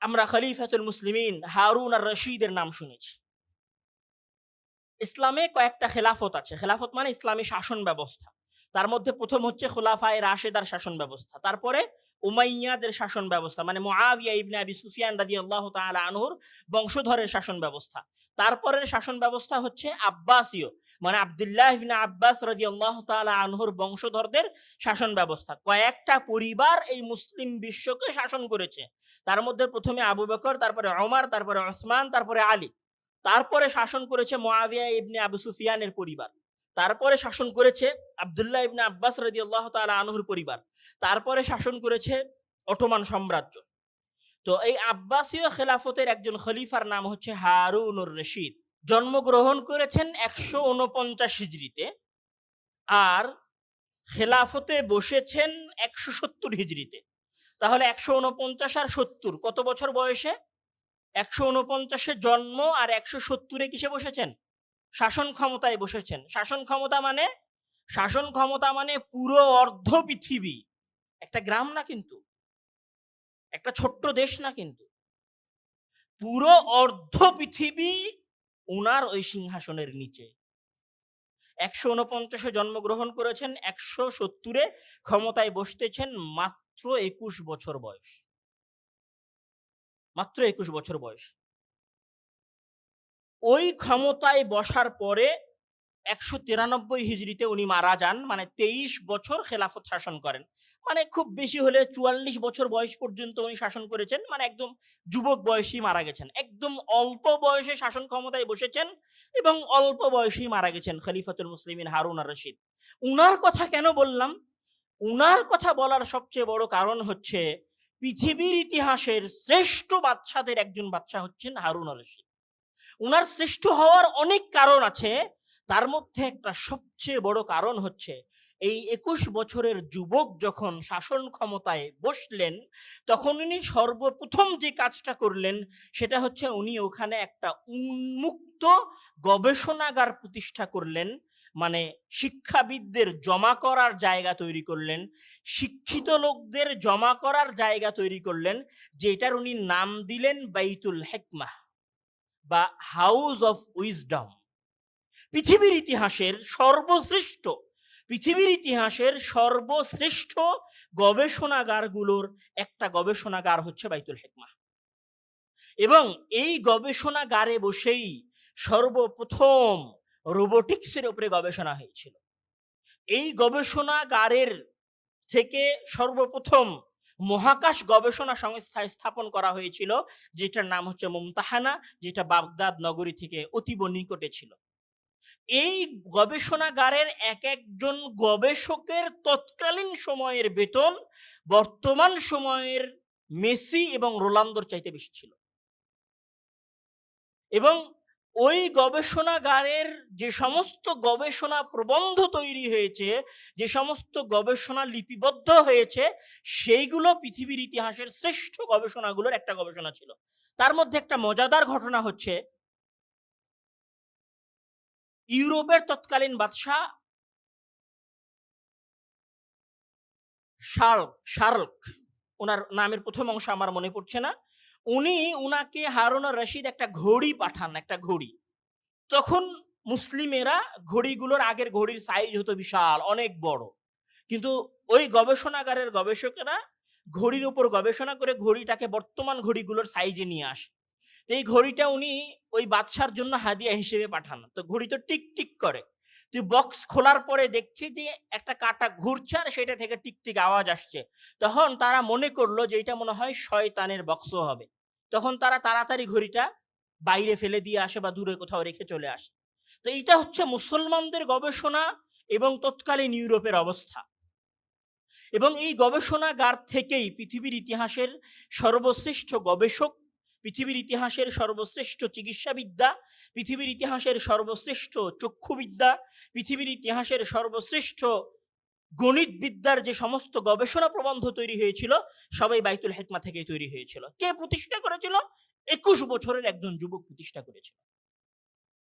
আমরা খলিফাতুল মুসলিমিন হারুন আর রশিদের নাম শুনেছি। ইসলামে কয়েকটা খেলাফত আছে। খেলাফত মানে ইসলামী শাসন ব্যবস্থা। তার মধ্যে প্রথম হচ্ছে খুলাফায়ে রাশেদার শাসন ব্যবস্থা, তারপরে উমাইয়াদের শাসন ব্যবস্থা মানে মুআবিয়া ইবনে আবি সুফিয়ান রাদিয়াল্লাহু তাআলা আনহুর বংশধরের শাসন ব্যবস্থা। তারপরের শাসন ব্যবস্থা হচ্ছে আব্বাসীয় মানে আব্দুল্লাহ ইবনে আব্বাস রাদিয়াল্লাহু তাআলা আনহুর বংশধরদের শাসন ব্যবস্থা। কয়েকটা পরিবার এই মুসলিম বিশ্বকে শাসন করেছে। তার মধ্যে প্রথমে আবু বকর, তারপরে ওমর, তারপরে ওসমান, তারপরে আলী। তারপরে শাসন করেছে মুআবিয়া ইবনে আবু সুফিয়ানের পরিবার। তারপরে শাসন করেছে আব্দুল্লাহ ইবনে আব্বাস রাদিয়াল্লাহু তাআলা আনহুর পরিবার। তারপরে শাসন করেছে অটোমান সাম্রাজ্য। তো এই আব্বাসীয় খেলাফতের একজন খলিফার নাম হচ্ছে হারুনুর রশিদ। জন্মগ্রহণ করেছেন ১৪৯ হিজরিতে, আর খেলাফতে বসেছেন ১৭০ হিজরিতে। তাহলে ১৪৯ আর ৭০ কত বছর বয়সে? ১৪৯-এ জন্ম আর ১৭০-এ কিসে বসেছেন? শাসন ক্ষমতায় বসেছেন। শাসন ক্ষমতা মানে পুরো অর্ধ পৃথিবী। একটা গ্রাম না কিন্তু, একটা ছোট্ট দেশ না কিন্তু, পুরো অর্ধ পৃথিবী উনার ওই সিংহাসনের নিচে। ১৪৯-এ জন্মগ্রহণ করেছেন, ১৭০-এ ক্ষমতায় বসতেছেন, মাত্র ২১ বছর বয়স। মাত্র ২১ বছর বয়স। ওই ক্ষমতায় বসার পরে ১৯৩ হিজরিতে উনি মারা যান, মানে ২৩ বছর খেলাফত শাসন করেন। মানে খুব বেশি হলে ৪৪ বছর বয়স পর্যন্ত উনি শাসন করেছেন, মানে একদম যুবক বয়সেই মারা গেছেন। একদম অল্প বয়সে শাসন ক্ষমতায় বসেছেন এবং অল্প বয়সেই মারা গেছেন খলিফাতুল মুসলিমিন হারুন আর রশিদ। উনার কথা কেন বললাম? উনার কথা বলার সবচেয়ে বড় কারণ হচ্ছে পৃথিবীর ইতিহাসের শ্রেষ্ঠ বাদশাদের একজন বাদশা হচ্ছেন হারুন আর রশিদ। উনার শ্রেষ্ঠ হওয়ার অনেক কারণ আছে, তার মধ্যে একটা সবচেয়ে বড় কারণ হচ্ছে এই ২১ বছরের যুবক যখন শাসন ক্ষমতায় বসলেন, তখন উনি সর্বপ্রথম যে কাজটা করলেন সেটা হচ্ছে উনি ওখানে একটা উন্মুক্ত গবেষণাগার প্রতিষ্ঠা করলেন। মানে শিক্ষাবিদদের জমা করার জায়গা তৈরি করলেন, শিক্ষিত লোকদের জমা করার জায়গা তৈরি করলেন, যেটার উনি নাম দিলেন বাইতুল হিকমাহ বা হাউস অফ উইজডম। পৃথিবীর ইতিহাসের সর্বশ্রেষ্ঠ গবেষণাগারগুলোর একটা গবেষণাগার হচ্ছে বাইতুল হিকমাহ। এবং এই গবেষণাগারে বসেই সর্বপ্রথম রোবোটিক্সের উপরে গবেষণা হয়েছিল। এই গবেষণাগারের থেকে সর্বপ্রথম মহাকাশ গবেষণা সংস্থা স্থাপন করা হয়েছিল, যেটার নাম হচ্ছে মুমতাহানা, যেটা বাগদাদ নগরী থেকে অতীব নিকটে ছিল। এই গবেষণাগারের এক একজন গবেষকের তৎকালীন সময়ের বেতন বর্তমান সময়ের মেসি এবং রোনালদোর চাইতে বেশি ছিল। এবং ওই গবেষণাগারের যে সমস্ত গবেষণা প্রবন্ধ তৈরি হয়েছে, যে সমস্ত গবেষণা লিপিবদ্ধ হয়েছে, সেইগুলো পৃথিবীর ইতিহাসের শ্রেষ্ঠ গবেষণাগুলোর একটা গবেষণা ছিল। তার মধ্যে একটা মজাদার ঘটনা হচ্ছে, ইউরোপের তৎকালীন বাদশাহ শার্লক, ওনার নামের প্রথম অংশ আমার মনে পড়ছে না, উনাকে হারুন আর রশিদ একটা ঘড়ি পাঠান, একটা ঘড়ি। তখন মুসলিমেরা ঘড়িগুলোর আগের ঘড়ির সাইজ হতো বিশাল, অনেক বড়, কিন্তু ওই গবেষণাগারের গবেষকেরা ঘড়ির উপর গবেষণা করে ঘড়িটাকে বর্তমান ঘড়িগুলোর সাইজে নিয়ে আসে। তো এই ঘড়িটা উনি ওই বাদশার জন্য হাদিয়া হিসেবে পাঠান। তো ঘড়ি তো টিক টিক করে, তুই বক্স খোলার পরে দেখছি যে একটা কাঁটা ঘুরছে আর সেটা থেকে টিক টিক আওয়াজ আসছে। তখন তারা মনে করলো যে এটা মনে হয় শয়তানের বক্স হবে। তখন তারা তাড়াতাড়ি ঘড়িটা বাইরে ফেলে দিয়ে আসে বা দূরে কোথাও রেখে চলে আসে। তো এইটা হচ্ছে মুসলমানদের গবেষণা এবং তৎকালীন ইউরোপের অবস্থা। এবং এই গবেষণাগার থেকেই পৃথিবীর ইতিহাসের সর্বশ্রেষ্ঠ গবেষক, পৃথিবীর ইতিহাসের সর্বশ্রেষ্ঠ চিকিৎসাবিদ্যা, পৃথিবীর ইতিহাসের সর্বশ্রেষ্ঠ চক্ষুবিদ্যা, পৃথিবীর ইতিহাসের সর্বশ্রেষ্ঠ গণিতবিদ্যার যে সমস্ত গবেষণা প্রবন্ধ তৈরি হয়েছিল, সবাই বাইতুল হিকমা থেকেই তৈরি হয়েছিল। কে প্রতিষ্ঠা করেছিল? ২১ বছরের একজন যুবক প্রতিষ্ঠা করেছিল।